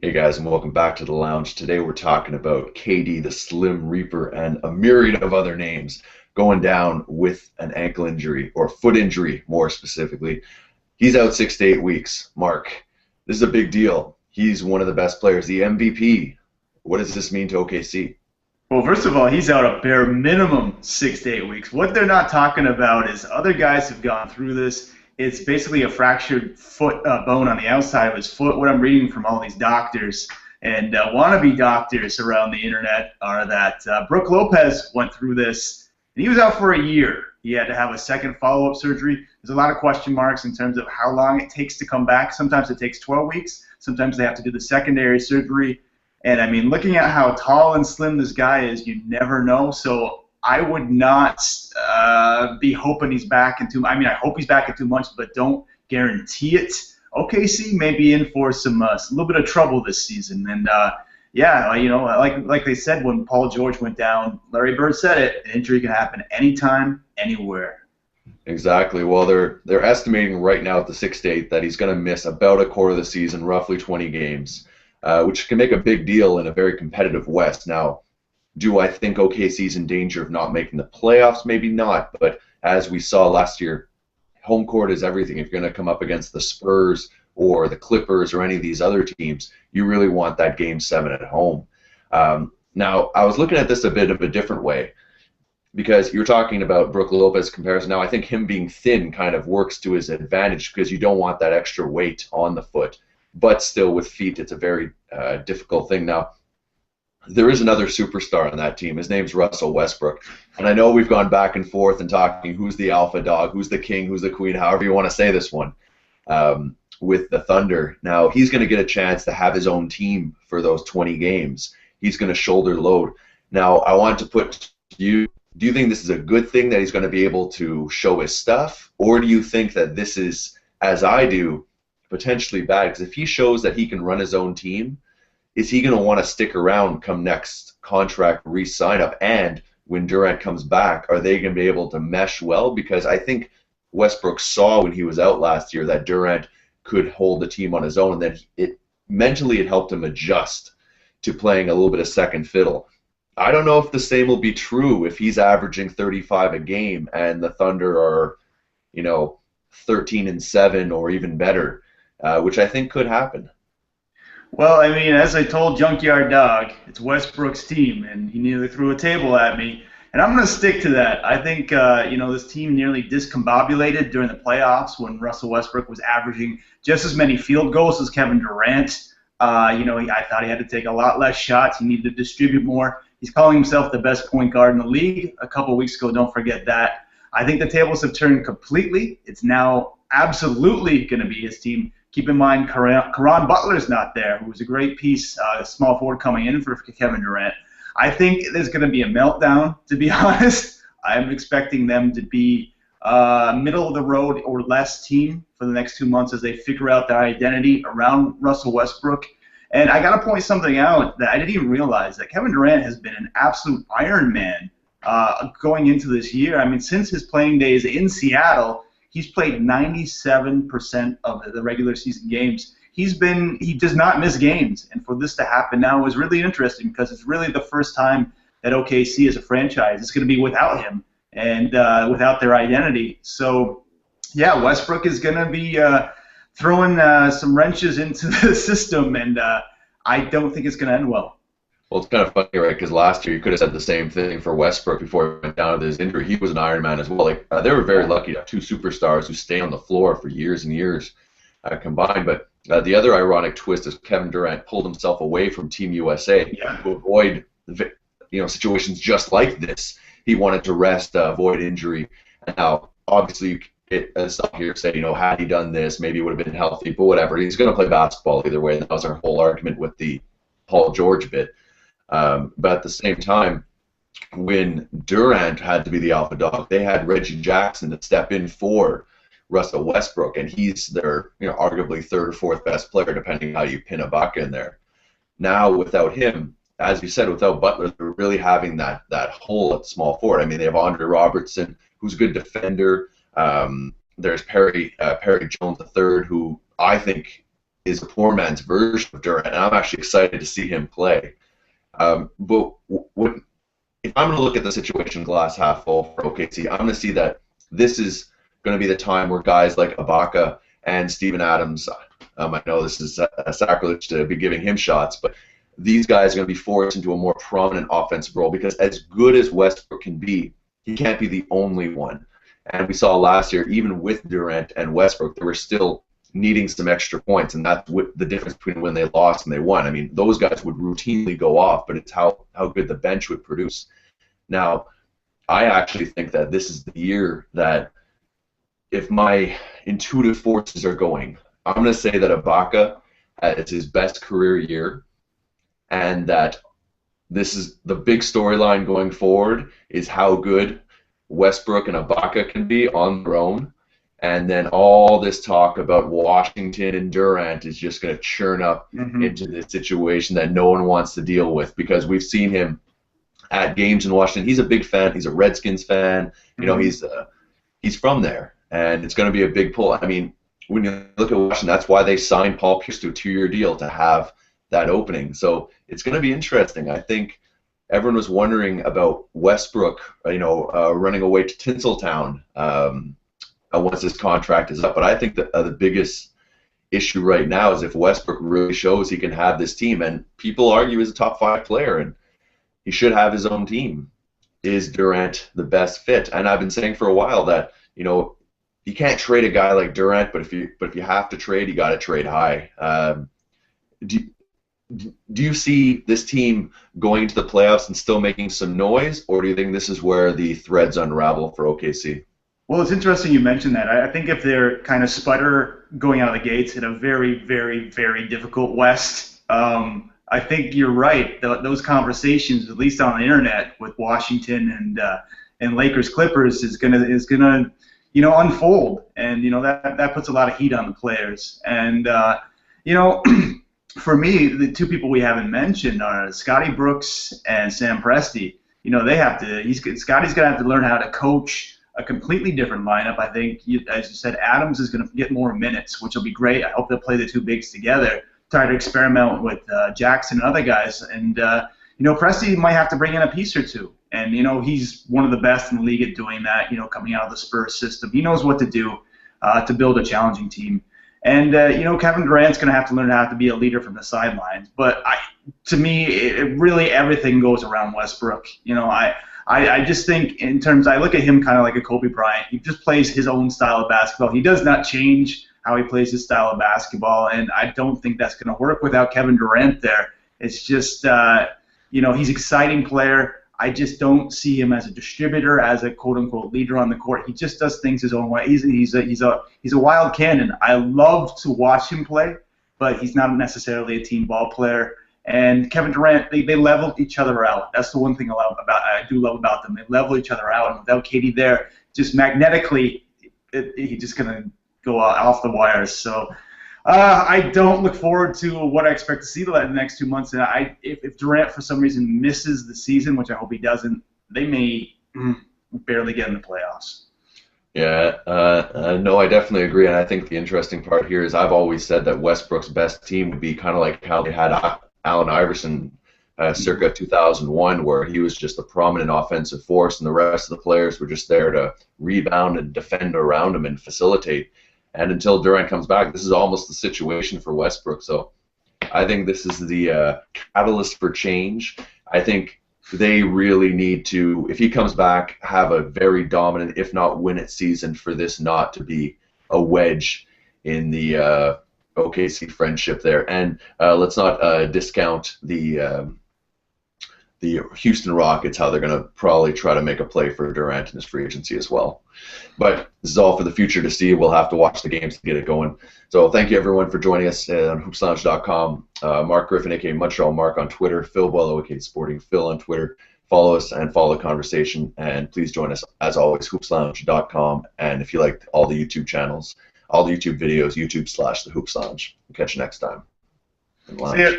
Hey guys, and welcome back to the lounge. Today we're talking about KD, the Slim Reaper, and a myriad of other names going down with an ankle injury or foot injury, more specifically. He's out 6 to 8 weeks. Mark, this is a big deal. He's one of the best players, the MVP. What does this mean to OKC? Well, first of all, he's out a bare minimum 6 to 8 weeks. What they're not talking about is other guys have gone through this. It's basically a fractured foot bone on the outside of his foot. What I'm reading from all these doctors and wannabe doctors around the internet are that Brooke Lopez went through this, and he was out for a year. He had to have a second follow-up surgery. There's a lot of question marks in terms of how long it takes to come back. Sometimes it takes 12 weeks. Sometimes they have to do the secondary surgery. And I mean, looking at how tall and slim this guy is, you never know. So I would not be hoping he's back in 2 months. I mean, I hope he's back in 2 months, but don't guarantee it. OKC may be in for some a little bit of trouble this season. And yeah, like they said when Paul George went down, Larry Bird said it: an injury can happen anytime, anywhere. Exactly. Well, they're estimating right now at the 6 to 8 that he's going to miss about a quarter of the season, roughly 20 games, which can make a big deal in a very competitive West. Now, do I think OKC's in danger of not making the playoffs? Maybe not, but as we saw last year, home court is everything. If you're going to come up against the Spurs or the Clippers or any of these other teams, you really want that Game 7 at home. Now, I was looking at this a bit of a different way because you're talking about Brook Lopez comparison. Now, I think him being thin kind of works to his advantage because you don't want that extra weight on the foot. But still, with feet, it's a very difficult thing. Now, there is another superstar on that team. His name's Russell Westbrook. And I know we've gone back and forth and talking who's the alpha dog, who's the king, who's the queen, however you want to say this one, with the Thunder. Now, he's going to get a chance to have his own team for those 20 games. He's going to shoulder load. Now, I want to put to you, do you think this is a good thing that he's going to be able to show his stuff? Or do you think that this is, as I do, potentially bad? Because if he shows that he can run his own team, is he going to want to stick around come next contract re-sign up? And when Durant comes back, are they going to be able to mesh well? Because I think Westbrook saw when he was out last year that Durant could hold the team on his own, and then mentally it helped him adjust to playing a little bit of second fiddle. I don't know if the same will be true if he's averaging 35 a game and the Thunder are, 13-7 or even better, which I think could happen. Well, I mean, as I told Junkyard Dog, it's Westbrook's team, and he nearly threw a table at me. And I'm going to stick to that. I think, this team nearly discombobulated during the playoffs when Russell Westbrook was averaging just as many field goals as Kevin Durant. I thought he had to take a lot less shots. He needed to distribute more. He's calling himself the best point guard in the league a couple of weeks ago. Don't forget that. I think the tables have turned completely. It's now absolutely going to be his team. Keep in mind, Caron Butler's not there, who was a great piece, a small forward coming in for Kevin Durant. I think there's going to be a meltdown, to be honest. I'm expecting them to be middle of the road or less team for the next 2 months as they figure out their identity around Russell Westbrook. And I got to point something out that I didn't even realize, that Kevin Durant has been an absolute Iron Man going into this year. I mean, since his playing days in Seattle, he's played 97% of the regular season games. He does not miss games, and for this to happen now is really interesting because it's really the first time that OKC as a franchise is going to be without him and without their identity. So, yeah, Westbrook is going to be throwing some wrenches into the system, and I don't think it's going to end well. Well, it's kind of funny, right? Because last year you could have said the same thing for Westbrook before he went down with his injury. He was an Iron Man as well. Like they were very lucky to have two superstars who stay on the floor for years and years combined. But the other ironic twist is Kevin Durant pulled himself away from Team USA to avoid situations just like this. He wanted to rest, avoid injury. And now, obviously, it's not here to say, had he done this, maybe he would have been healthy, but whatever. He's going to play basketball either way. And that was our whole argument with the Paul George bit. But at the same time, when Durant had to be the alpha dog, they had Reggie Jackson to step in for Russell Westbrook, and he's their arguably third or fourth best player, depending how you pin a buck in there. Now, without him, as you said, without Butler, they're really having that hole at small forward. I mean, they have Andre Robertson, who's a good defender. There's Perry Jones III, who I think is a poor man's version of Durant, and I'm actually excited to see him play. But if I'm going to look at the situation glass half full for OKC, I'm going to see that this is going to be the time where guys like Ibaka and Steven Adams, I know this is a sacrilege to be giving him shots, but these guys are going to be forced into a more prominent offensive role because as good as Westbrook can be, he can't be the only one. And we saw last year, even with Durant and Westbrook, they were still needing some extra points, and that's the difference between when they lost and they won. I mean, those guys would routinely go off, but it's how good the bench would produce. Now, I actually think that this is the year that if my intuitive forces are going, I'm going to say that Ibaka it's his best career year, and that this is the big storyline going forward is how good Westbrook and Ibaka can be on their own. And then all this talk about Washington and Durant is just going to churn up into this situation that no one wants to deal with because we've seen him at games in Washington. He's a big fan. He's a Redskins fan. You know, he's from there, and it's going to be a big pull. I mean, when you look at Washington, that's why they signed Paul Pierce to a 2-year deal to have that opening. So it's going to be interesting. I think everyone was wondering about Westbrook, running away to Tinseltown once his contract is up. But I think that the biggest issue right now is if Westbrook really shows he can have this team, and people argue he's a top 5 player, and he should have his own team. Is Durant the best fit? And I've been saying for a while that, you can't trade a guy like Durant, but if you have to trade, you got to trade high. Do you see this team going to the playoffs and still making some noise, or do you think this is where the threads unravel for OKC? Well, it's interesting you mentioned that. I think if they're kind of sputter going out of the gates in a very, very, very difficult West, I think you're right. Those conversations, at least on the internet, with Washington and Lakers Clippers, is gonna unfold, and that puts a lot of heat on the players. And for me, the two people we haven't mentioned are Scotty Brooks and Sam Presti. Scotty's gonna have to learn how to coach a completely different lineup. I think, as you said, Adams is going to get more minutes, which will be great. I hope they'll play the two bigs together, try to experiment with Jackson and other guys. And, Presti might have to bring in a piece or two. And, he's one of the best in the league at doing that, coming out of the Spurs system. He knows what to do to build a challenging team. And, Kevin Durant's going to have to learn how to be a leader from the sidelines. But to me, really everything goes around Westbrook. I just think I look at him kind of like a Kobe Bryant. He just plays his own style of basketball. He does not change how he plays his style of basketball, and I don't think that's going to work without Kevin Durant there. It's just, he's an exciting player. I just don't see him as a distributor, as a quote-unquote leader on the court. He just does things his own way. He's a wild cannon. I love to watch him play, but he's not necessarily a team ball player. And Kevin Durant, they level each other out. That's the one thing I do love about them. They level each other out. And without KD there, just magnetically, he's just going to go off the wires. So I don't look forward to what I expect to see in the next 2 months. And if Durant, for some reason, misses the season, which I hope he doesn't, they may barely get in the playoffs. Yeah, no, I definitely agree. And I think the interesting part here is I've always said that Westbrook's best team would be kind of like how they had Allen Iverson circa 2001, where he was just a prominent offensive force and the rest of the players were just there to rebound and defend around him and facilitate. And until Durant comes back, this is almost the situation for Westbrook. So I think this is the catalyst for change. I think they really need to, if he comes back, have a very dominant, if not win it season for this not to be a wedge in the OKC friendship there. And let's not discount the Houston Rockets, how they're going to probably try to make a play for Durant in his free agency as well. But this is all for the future to see. We'll have to watch the games to get it going. So thank you, everyone, for joining us on hoopslounge.com. Marc Griffin, a.k.a. Montreal Mark on Twitter. Phil Boileau, a.k.a. Sporting Phil on Twitter. Follow us and follow the conversation. And please join us, as always, hoopslounge.com. And if you like all the YouTube channels, all the YouTube videos, YouTube/The Hoops Lounge. We'll catch you next time. See ya.